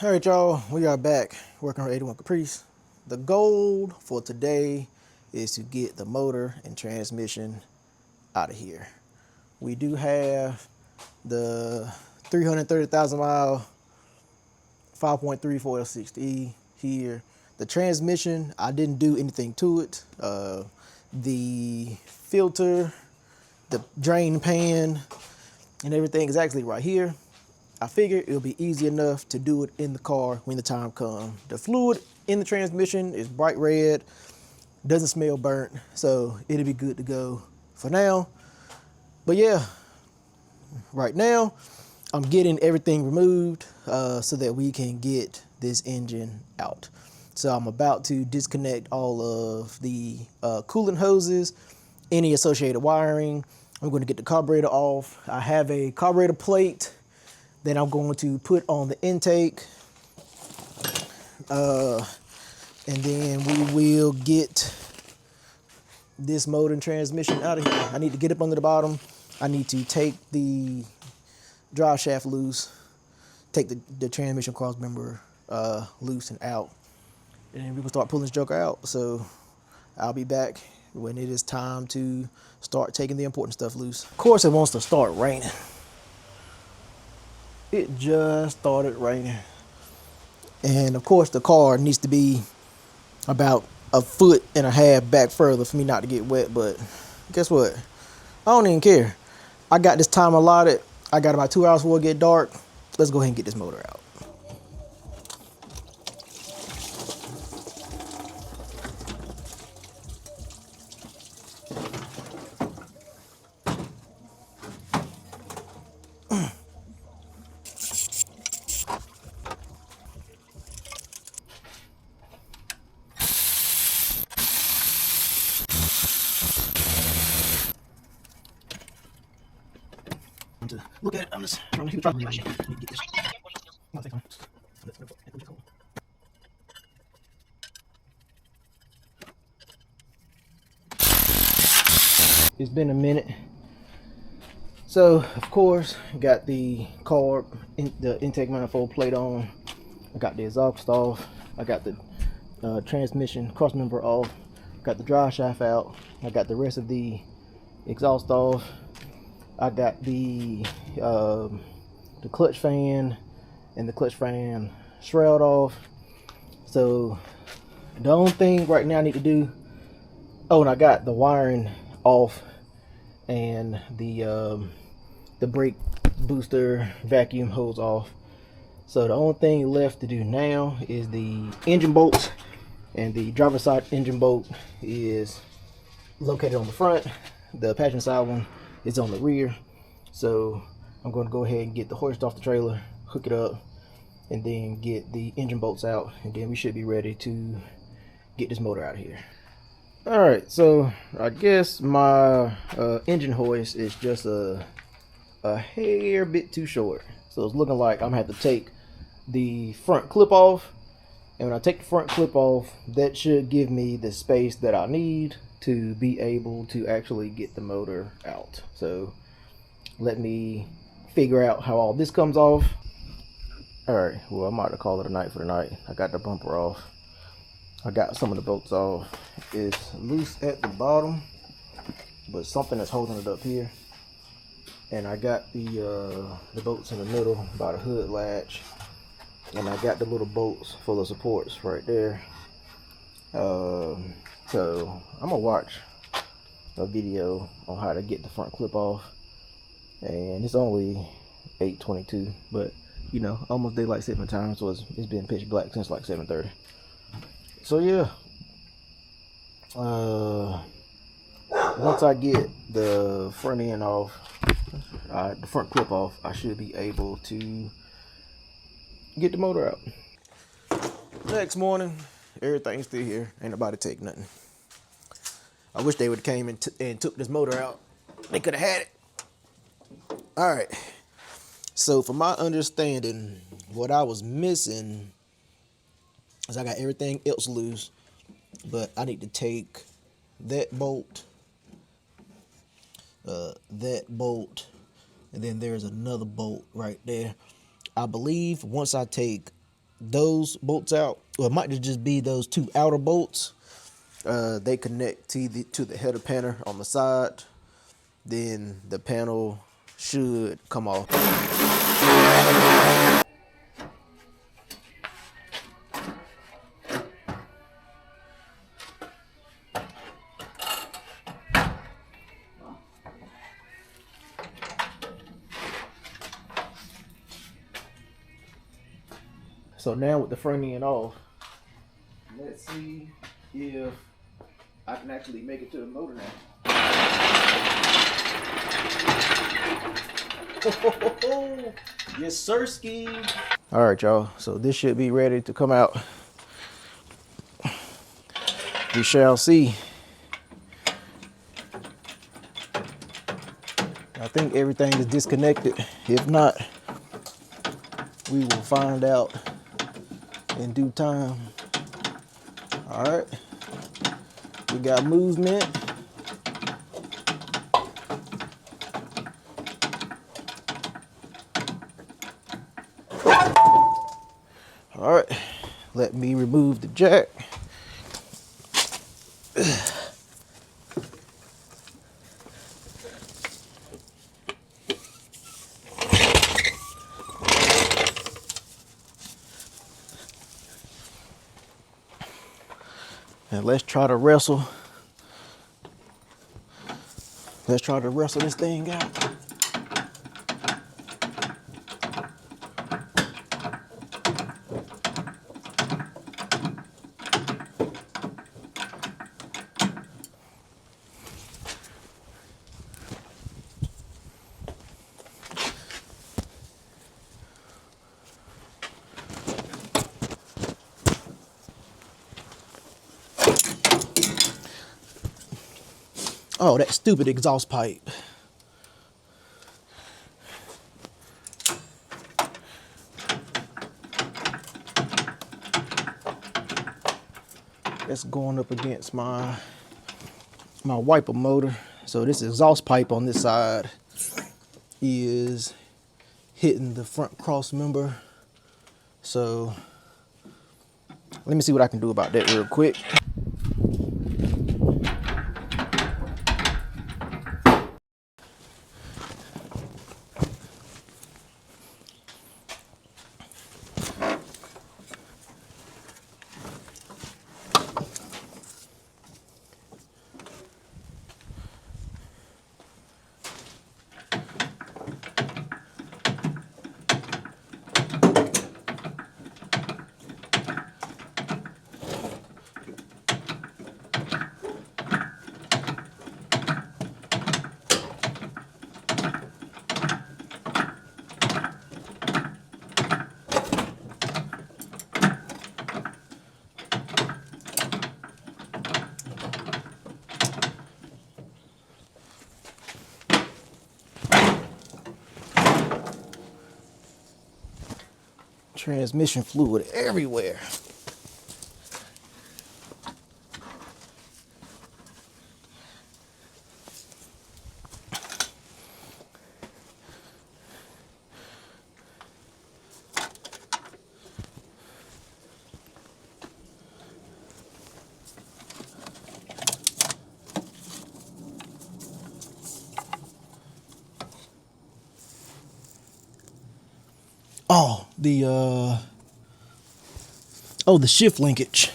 All right, y'all, we are back working on 81 Caprice. The goal for today is to get the motor and transmission out of here. We do have the 330,000 mile 5.3 4L60E here. The transmission, I didn't do anything to it. The filter, the drain pan, and everything is actually right here. I figured it'll be easy enough to do it in the car when the time comes. The fluid in the transmission is bright red, doesn't smell burnt, so it'll be good to go for now. But yeah, right now, I'm getting everything removed so that we can get this engine out. So I'm about to disconnect all of the coolant hoses, any associated wiring. I'm going to get the carburetor off. I have a carburetor plate that I'm going to put on the intake. And then we will get this motor and transmission out of here. I need to get up under the bottom. I need to take the drive shaft loose, take the transmission cross member loose and out. And then we can start pulling this joker out. So I'll be back when it is time to start taking the important stuff loose. Of course, it wants to start raining. It just started raining. And of course, the car needs to be about 1.5 feet back further for me not to get wet. But guess what? I don't even care. I got this time allotted. I got about 2 hours before it get dark. Let's go ahead and get this motor out. To look at it, I'm just trying to keep track of my shit. I need to get this. I'll take time. It's been a minute. So, of course, got the carb, the intake manifold plate on. I got the exhaust off. I got the transmission cross member off. Got the drive shaft out. I got the rest of the exhaust off. I got the clutch fan and the clutch fan shroud off. So the only thing right now I need to do, oh, and I got the wiring off and the brake booster vacuum hose off. So the only thing left to do now is the engine bolts, and the driver's side engine bolt is located on the front. The passenger side one is on the rear. So I'm going to go ahead and get the hoist off the trailer, hook it up, and then get the engine bolts out, and then we should be ready to get this motor out of here. Alright, so I guess my engine hoist is just a hair bit too short. So it's looking like I'm going to have to take the front clip off. And when I take the front clip off, that should give me the space that I need to be able to actually get the motor out. So let me figure out how all this comes off. Alright, well, I might have called it a night for the night. I got the bumper off. I got some of the bolts off. It's loose at the bottom, but something that's holding it up here. And I got the bolts in the middle by the hood latch. And I got the little bolts for the supports right there. So I'm gonna watch a video on how to get the front clip off. And it's only 8:22, but you know, almost daylight saving time, so it's been pitch black since like 7:30. So yeah, once I get the front end off, the front clip off, I should be able to get the motor out. Next morning, everything's still here. Ain't nobody take nothing. I wish they would have came and took this motor out. They could have had it. All right. So from my understanding, what I was missing is I got everything else loose, but I need to take that bolt, and then there's another bolt right there. I believe once I take those bolts out, or it might just be those two outer bolts. They connect to the header panel on the side. Then the panel should come off. So now with the front end off, let's see if I can actually make it to the motor now. Yes, sirski. All right, y'all. So this should be ready to come out. We shall see. I think everything is disconnected. If not, we will find out in due time. All right. We got movement. All right, let me remove the jack. And let's try to wrestle. Let's try to wrestle this thing out. Oh, that stupid exhaust pipe. That's going up against my wiper motor. So this exhaust pipe on this side is hitting the front cross member. So let me see what I can do about that real quick. Transmission fluid everywhere. Oh, the shift linkage.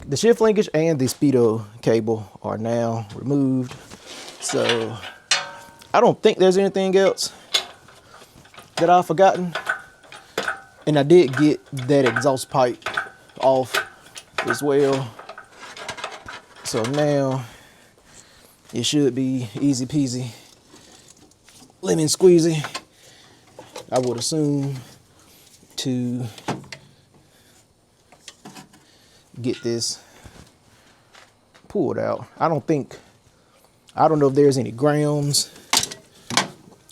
The shift linkage and the speedo cable are now removed. So I don't think there's anything else that I've forgotten. And I did get that exhaust pipe off as well. So now it should be easy peasy, lemon squeezy, I would assume, to get this pulled out. I don't know if there's any grounds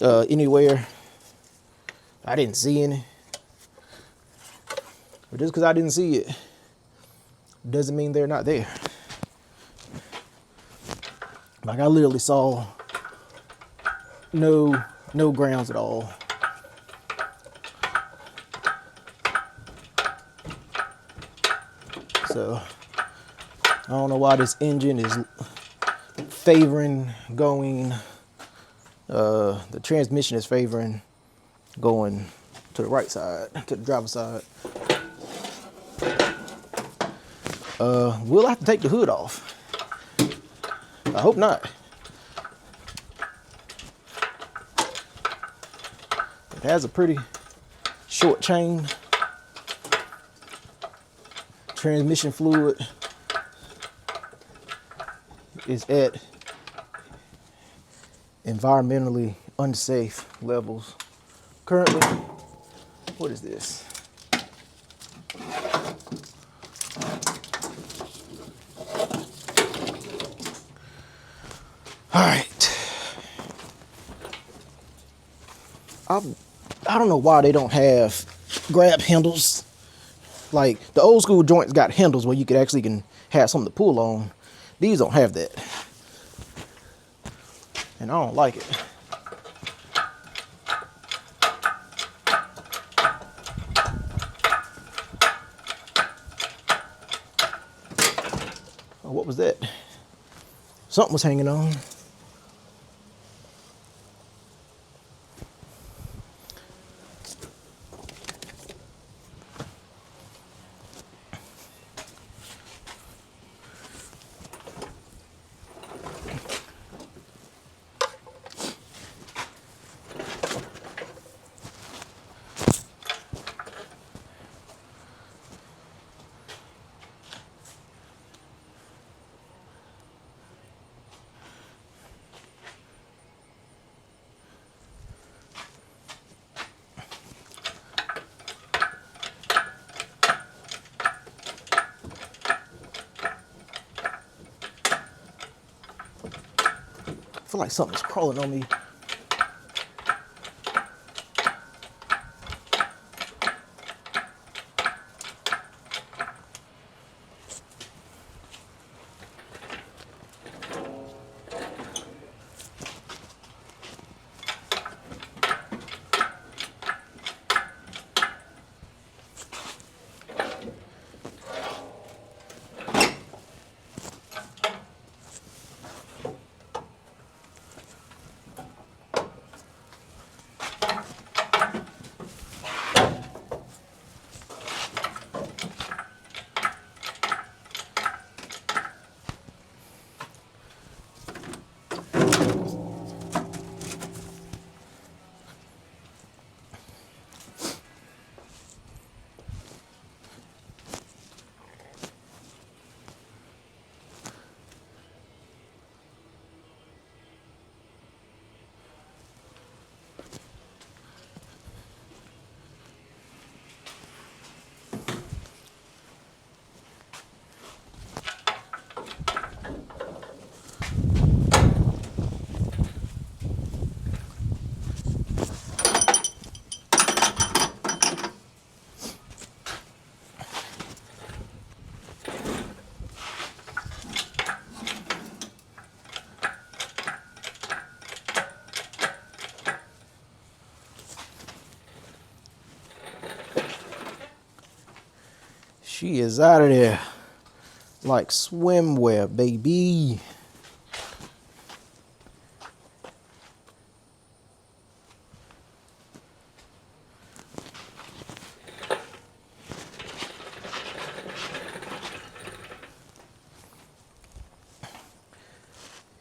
anywhere. I didn't see any. But just because I didn't see it doesn't mean they're not there. Like, I literally saw no grounds at all. So I don't know why this engine is favoring going, the transmission is favoring going to the right side, to the driver's side. We'll have to take the hood off. I hope not. It has a pretty short chain. Transmission fluid is at environmentally unsafe levels. Currently, what is this? All right. I don't know why they don't have grab handles. Like the old school joints got handles where you could actually can have something to pull on. These don't have that. And I don't like it. Oh, what was that? Something was hanging on. I feel like something's crawling on me. She is out of there like swimwear, baby.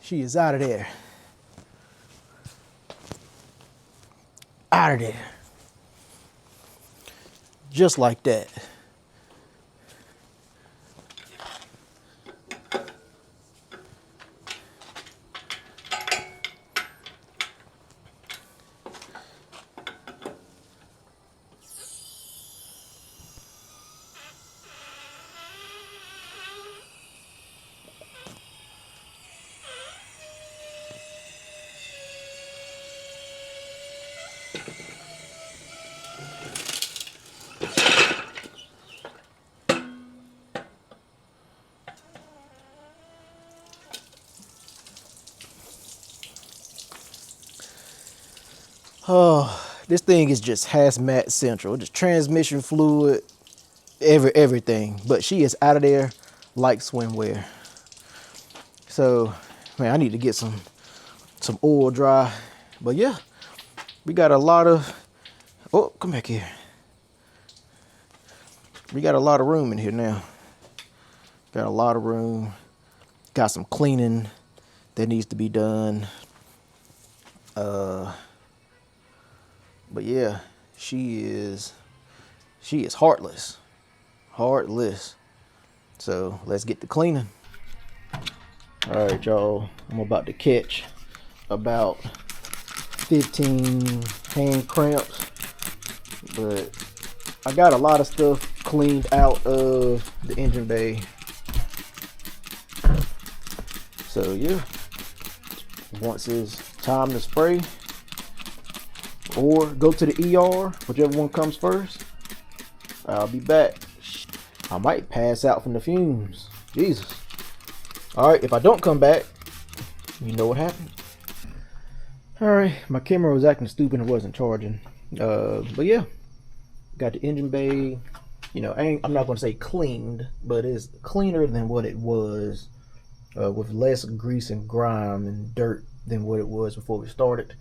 She is out of there. Out of there. Just like that. Oh, this thing is just hazmat central. Just transmission fluid, everything. But she is out of there like swimwear. So, man, I need to get some oil dry. But yeah, we got a lot of, oh, come back here. We got a lot of room in here now. Got a lot of room. Got some cleaning that needs to be done. But yeah, she is heartless. Heartless. So let's get to cleaning. All right, y'all. I'm about to catch about 15 hand cramps, but I got a lot of stuff cleaned out of the engine bay. So yeah, once it's time to spray or go to the ER, whichever one comes first, I'll be back. I might pass out from the fumes. Jesus. All right, if I don't come back, you know what happened. All right, my camera was acting stupid and wasn't charging. But yeah, got the engine bay. You know, I'm not gonna say cleaned, but it's cleaner than what it was, with less grease and grime and dirt than what it was before we started.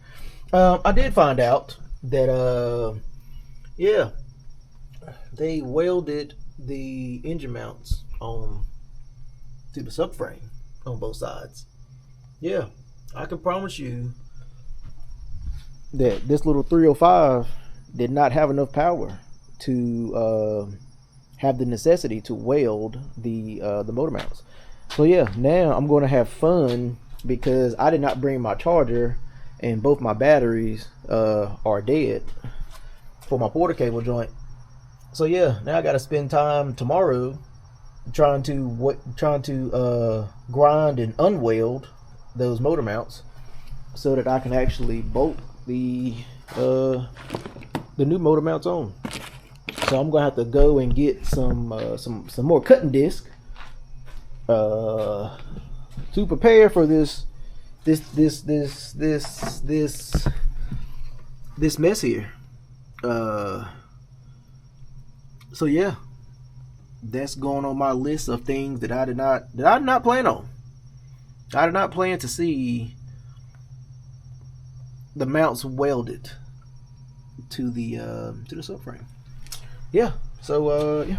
I did find out that yeah, they welded the engine mounts on to the subframe on both sides. Yeah, I can promise you that this little 305 did not have enough power to have the necessity to weld the motor mounts. So yeah, now I'm going to have fun because I did not bring my charger and both my batteries are dead for my porter cable joint. So yeah, now I got to spend time tomorrow trying to grind and unweld those motor mounts so that I can actually bolt the new motor mounts on. So I'm gonna have to go and get some more cutting disc to prepare for this mess here. So yeah, that's going on my list of things that I did not plan on. I did not plan to see the mounts welded to the subframe. Yeah. So yeah.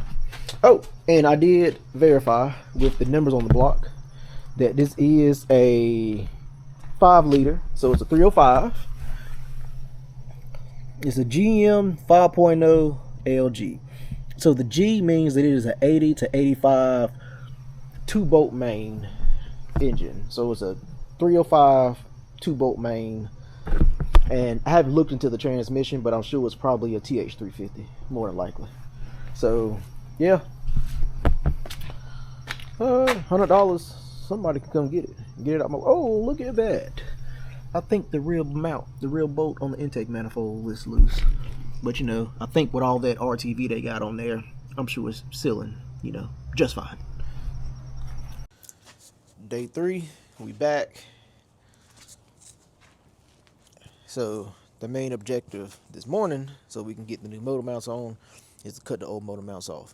Oh, and I did verify with the numbers on the block that this is a 5 liter, so it's a 305. It's a GM 5.0 LG. So the G means that it is an 80 to 85 2-bolt main engine. So it's a 305 2-bolt main. And I haven't looked into the transmission, but I'm sure it's probably a TH350, more than likely. So yeah, $100. Somebody can come get it out. Oh, look at that! I think the real bolt on the intake manifold is loose. But you know, I think with all that RTV they got on there, I'm sure it's sealing, you know, just fine. Day 3, we back. So the main objective this morning, so we can get the new motor mounts on, is to cut the old motor mounts off.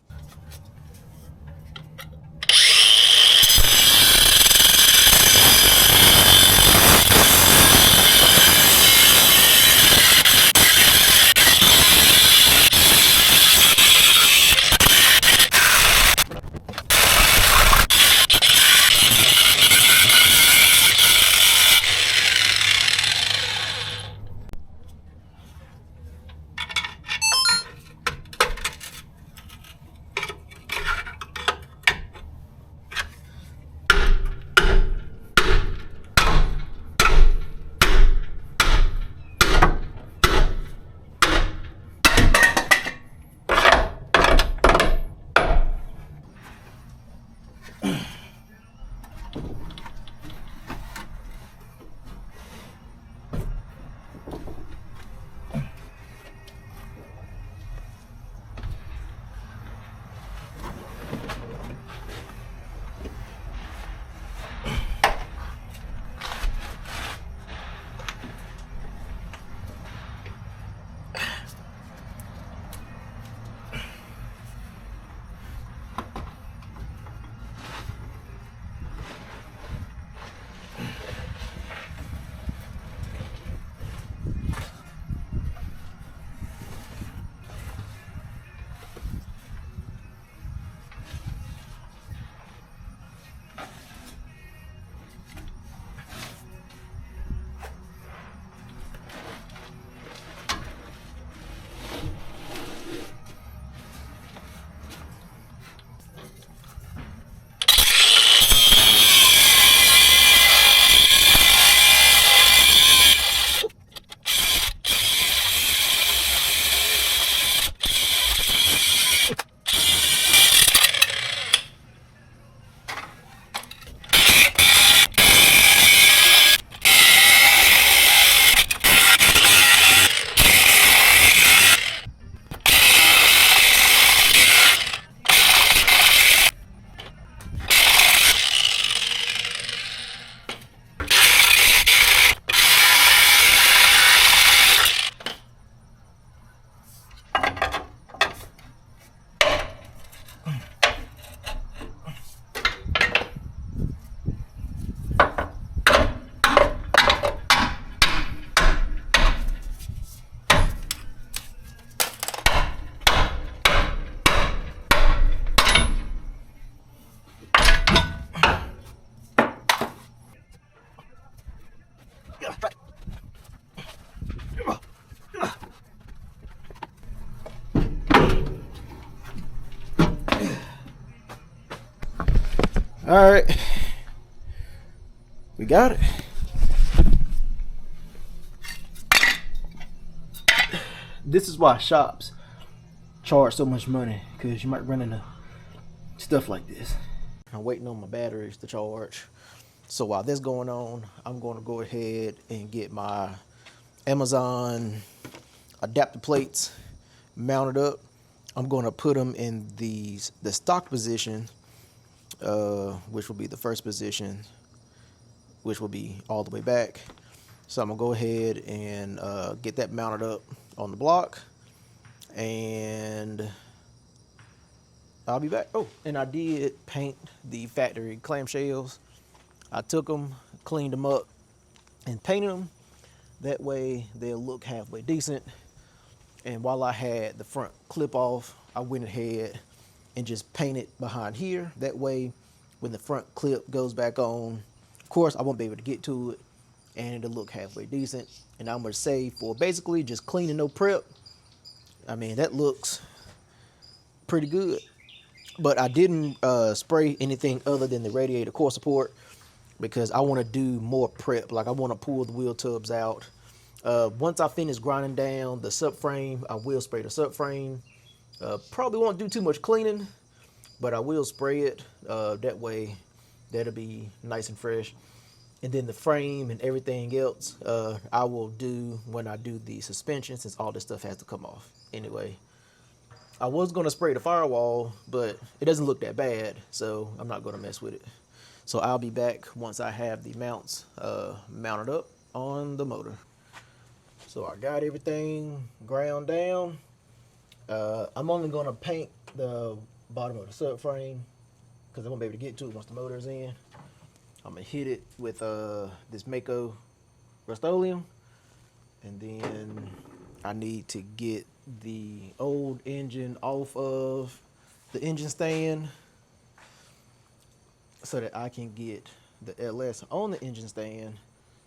All right, we got it. This is why shops charge so much money, because you might run into stuff like this. I'm waiting on my batteries to charge. So while this going on, I'm going to go ahead and get my Amazon adapter plates mounted up. I'm going to put them in the stock position, which will be the first position, which will be all the way back. So I'm gonna go ahead and get that mounted up on the block, and I'll be back. Oh, and I did paint the factory clamshells. I took them, cleaned them up, and painted them. That way they'll look halfway decent. And while I had the front clip off, I went ahead and just painted behind here. That way, when the front clip goes back on, of course, I won't be able to get to it, and it'll look halfway decent. And I'm gonna say for basically just clean and no prep, I mean, that looks pretty good. But I didn't spray anything other than the radiator core support, because I want to do more prep. Like, I want to pull the wheel tubs out. Once I finish grinding down the subframe, I will spray the subframe. Probably won't do too much cleaning, but I will spray it. That way, that'll be nice and fresh. And then the frame and everything else, I will do when I do the suspension, since all this stuff has to come off anyway. I was going to spray the firewall, but it doesn't look that bad, so I'm not going to mess with it. So I'll be back once I have the mounts mounted up on the motor. So I got everything ground down. I'm only going to paint the bottom of the subframe, because I won't be able to get to it once the motor's in. I'm going to hit it with this Mako Rust-Oleum, and then I need to get the old engine off of the engine stand so that I can get the LS on the engine stand,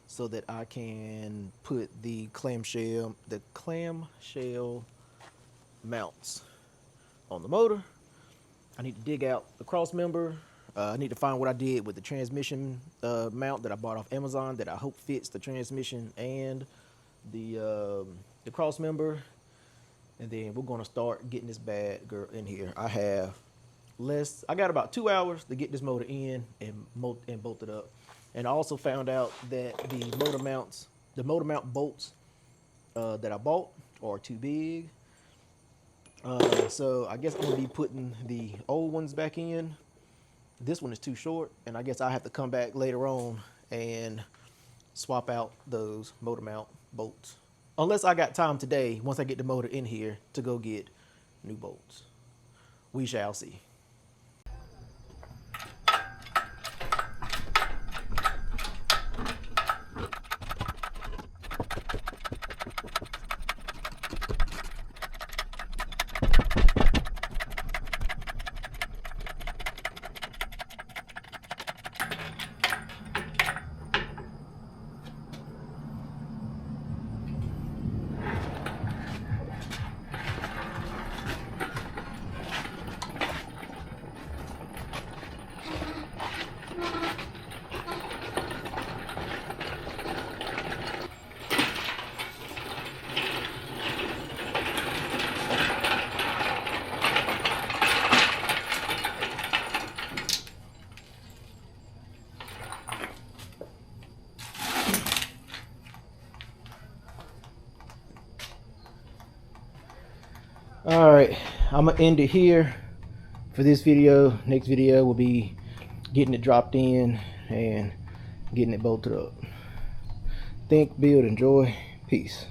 so that I can put the clamshell mounts on the motor. I need to dig out the cross member. I need to find what I did with the transmission mount that I bought off Amazon that I hope fits the transmission and the cross member. And then we're gonna start getting this bad girl in here. I got about 2 hours to get this motor in and bolt it up. And I also found out that the motor mount bolts that I bought are too big. So I guess I'm gonna be putting the old ones back in. This one is too short, and I guess I have to come back later on and swap out those motor mount bolts. Unless I got time today, once I get the motor in here, to go get new bolts. We shall see. All right, I'm gonna end it here for this video. Next video will be getting it dropped in and getting it bolted up. Think, build, enjoy. Peace.